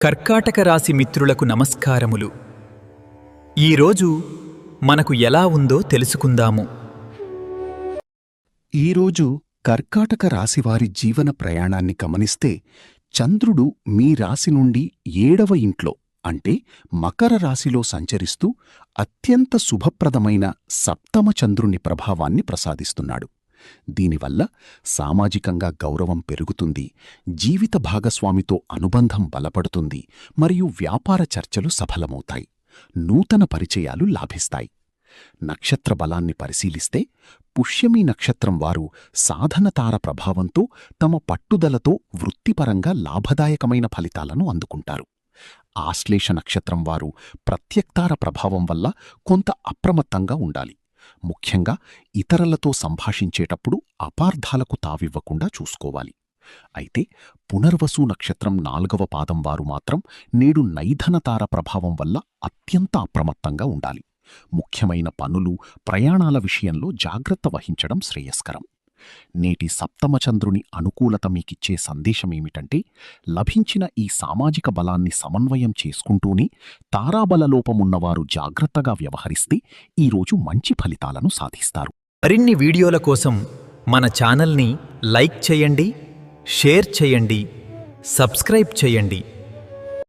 కర్కాటక రాశి మిత్రులకు నమస్కారములు. ఈరోజు మనకు ఎలా ఉందో తెలుసుకుందాము. ఈరోజు కర్కాటక రాశివారి జీవన ప్రయాణాన్ని గమనిస్తే చంద్రుడు మీ రాశి నుండి 7వ ఇంట్లో అంటే మకర రాశిలో సంచరిస్తూ అత్యంత శుభప్రదమైన సప్తమ చంద్రుని ప్రభావాన్ని ప్రసాదిస్తున్నాడు. దీనివల్ల సామాజికంగా గౌరవం పెరుగుతుంది, జీవిత భాగస్వామితో అనుబంధం బలపడుతుంది మరియు వ్యాపార చర్చలు సఫలమవుతాయి. నూతన పరిచయాలు లాభిస్తాయి. నక్షత్ర బలాన్ని పరిశీలిస్తే పుష్యమి నక్షత్రం వారు సాధనతార ప్రభావంతో తమ పట్టుదలతో వృత్తిపరంగా లాభదాయకమైన ఫలితాలను అందుకుంటారు. ఆశ్లేష నక్షత్రం వారు ప్రత్యక్తార ప్రభావం వల్ల కొంత అప్రమత్తంగా ఉండాలి. ముఖ్యంగా ఇతరులతో సంభాషించేటప్పుడు అపార్థాలకు తావివ్వకుండా చూసుకోవాలి. అయితే పునర్వసు నక్షత్రం 4వ పాదం వారు మాత్రం నేడు నైధనతార ప్రభావం వల్ల అత్యంత అప్రమత్తంగా ఉండాలి. ముఖ్యమైన పనులు, ప్రయాణాల విషయంలో జాగ్రత్త వహించడం శ్రేయస్కరం. నేటి సప్తమచంద్రుని అనుకూలత మీకిచ్చే సందేశమేమిటంటే, లభించిన ఈ సామాజిక బలాన్ని సమన్వయం చేసుకుంటూనే తారాబలలోపమున్నవారు జాగ్రత్తగా వ్యవహరిస్తే ఈరోజు మంచి ఫలితాలను సాధిస్తారు. మరిన్ని వీడియోల కోసం మన ఛానల్ని లైక్ చేయండి, షేర్ చేయండి, సబ్స్క్రైబ్ చేయండి.